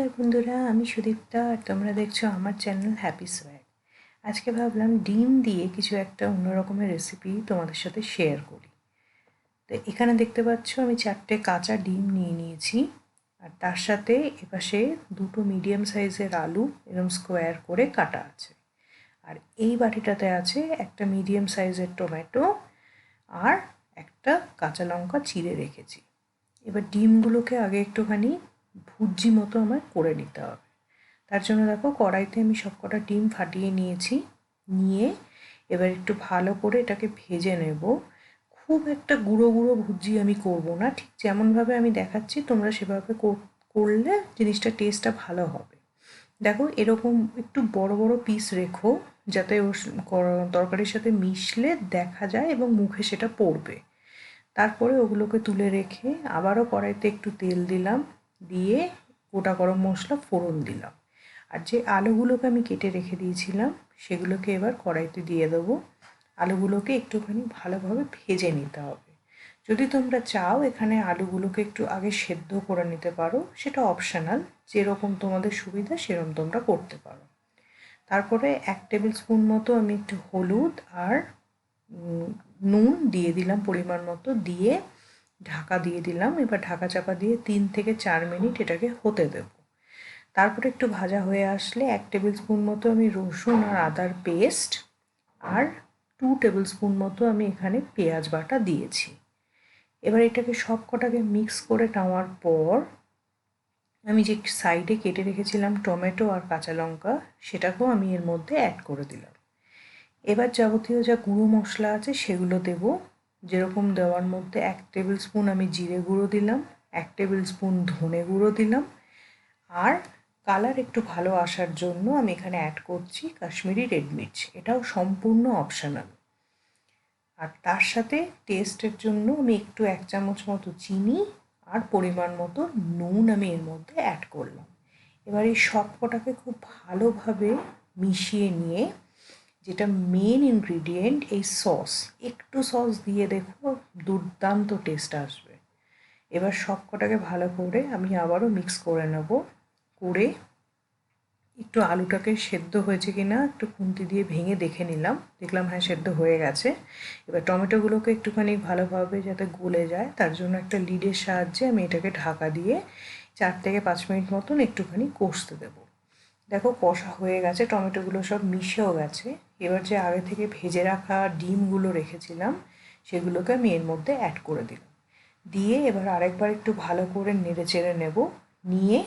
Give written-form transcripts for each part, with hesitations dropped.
নমস্কার বন্ধুরা, আমি সুদীপ্তা আর তোমরা দেখছো আমার চ্যানেল হ্যাপি সোয়াগ। আজকে ভাবলাম ডিম দিয়ে কিছু একটা অন্যরকমের রেসিপি তোমাদের সাথে শেয়ার করি। তো এখানে দেখতে পাচ্ছ আমি 4টে কাঁচা ডিম নিয়ে নিয়েছি, আর তার সাথে এপাশে 2টো মিডিয়াম সাইজের আলু এরকম স্কোয়ার করে কাটা আছে। আর এই বাটিটাতে আছে একটা মিডিয়াম সাইজের টমেটো আর একটা কাঁচা লঙ্কা চিড়ে রেখেছি। এবার ডিমগুলোকে আগে একটুখানি ভুজি মতো আমার করে নিতে হবে। তার জন্য দেখো কড়াইতে আমি সবকটা ডিম ফাটিয়ে নিয়েছি, নিয়ে এবার একটু ভালো করে এটাকে ভেজে নেব। খুব একটা গুঁড়ো গুঁড়ো ভুজি আমি করব না, ঠিক যেমনভাবে আমি দেখাচ্ছি তোমরা সেভাবে করলে জিনিসটা টেস্টটা ভালো হবে। দেখো এরকম একটু বড় বড় পিস রেখো, যাতে ওর তরকারির সাথে মিশলে দেখা যায় এবং মুখে সেটা পড়বে। তারপরে ওগুলোকে তুলে রেখে আবারও কড়াইতে একটু তেল দিলাম, দিয়ে গোটা গরম মশলা ফোড়ন দিলাম। আর যে আলুগুলোকে আমি কেটে রেখে দিয়েছিলাম সেগুলোকে এবার কড়াইতে দিয়ে দেবো। আলুগুলোকে একটুখানি ভালোভাবে ভেজে নিতে হবে। যদি তোমরা চাও এখানে আলুগুলোকে একটু আগে সেদ্ধ করে নিতে পারো, সেটা অপশনাল, যেরকম তোমাদের সুবিধা সেরকম তোমরা করতে পারো। তারপরে 1 টেবিল স্পুন মতো আমি একটু হলুদ আর নুন দিয়ে দিলাম পরিমাণ মতো, দিয়ে ঢাকা দিয়ে দিলাম। এবার ঢাকা চাপা দিয়ে 3 থেকে 4 মিনিট এটাকে হতে দেব। তারপরে একটু ভাজা হয়ে আসলে 1 টেবিল স্পুন মতো আমি রসুন আর আদার পেস্ট আর 2 টেবিল স্পুন মতো আমি এখানে পেঁয়াজ বাটা দিয়েছি। এবার এটাকে সব কটাকে মিক্স করে নেওয়ার পর আমি যে সাইডে কেটে রেখেছিলাম টমেটো আর কাঁচা লঙ্কা, সেটাকেও আমি এর মধ্যে অ্যাড করে দিলাম। এবার যাবতীয় যা গুঁড়ো মশলা আছে সেগুলো দেব। যেরকম দেওয়ার মধ্যে 1 টেবিল স্পুন আমি জিরে গুঁড়ো দিলাম, 1 টেবিল স্পুন ধনে গুঁড়ো দিলাম, আর কালার একটু ভালো আসার জন্য আমি এখানে অ্যাড করছি কাশ্মীরি রেড মির্চ। এটাও সম্পূর্ণ অপশনাল। আর তার সাথে টেস্টের জন্য আমি একটু 1 চামচ মতো চিনি আর পরিমাণ মতো নুন আমি এর মধ্যে অ্যাড করলাম। এবার এই সব কটাকে খুব ভালোভাবে মিশিয়ে নিয়ে, যেটা মেন ইনগ্রিডিয়েন্ট এই সস, একটু সস দিয়ে দেখো দুর্দান্ত টেস্ট আসবে। এবার সব কটাকে ভালো করে আমি আবারও মিক্স করে নেব। করে একটু আলুটাকে সেদ্ধ হয়েছে কি না একটু খুন্তি দিয়ে ভেঙে দেখে নিলাম, দেখলাম হ্যাঁ সেদ্ধ হয়ে গেছে। এবার টমেটোগুলোকে একটুখানি ভালোভাবে যাতে গলে যায় তার জন্য একটা লিডের সাহায্যে আমি এটাকে ঢাকা দিয়ে 4 থেকে 5 মিনিট মতন একটুখানি কষতে দেবো। দেখো কষা হয়ে গেছে, টমেটোগুলো সব মিশেও গেছে। এবার যে আগে থেকে ভেজে রাখা ডিমগুলো রেখেছিলাম সেগুলোকে আমি এর মধ্যে অ্যাড করে দিলাম। দিয়ে এবার আরেকবার একটু ভালো করে নেড়ে চেড়ে নেব। নিয়ে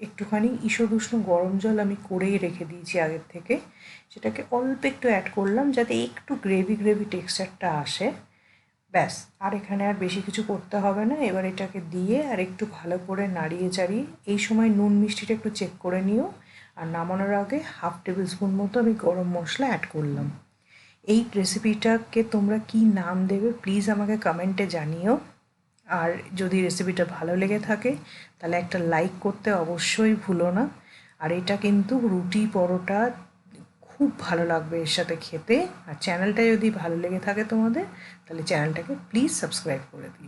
একটুখানি ঈষৎ উষ্ণ গরম জল আমি করেই রেখে দিয়েছি আগের থেকে, সেটাকে অল্প একটু অ্যাড করলাম যাতে একটু গ্রেভি গ্রেভি টেক্সচারটা আসে। ব্যাস, আর এখানে আর বেশি কিছু করতে হবে না। এবার এটাকে দিয়ে আর একটু ভালো করে নাড়িয়ে চাড়িয়ে, এই সময় নুন মিষ্টিটা একটু চেক করে নিও। আর নামানোর আগে 1/2 টেবিল স্পুন মতো আমি গরম মশলা অ্যাড করলাম। এই রেসিপিটাকে তোমরা কি নাম দেবে প্লিজ আমাকে কমেন্টে জানিও। আর যদি রেসিপিটা ভালো লেগে থাকে তাহলে একটা লাইক করতে অবশ্যই ভুলো না। আর এটা কিন্তু রুটি পরোটা খুব ভালো লাগবে এর সাথে খেতে। আর চ্যানেলটা যদি ভালো লেগে থাকে তোমাদের, তাহলে চ্যানেলটাকে প্লিজ সাবস্ক্রাইব করে দিও।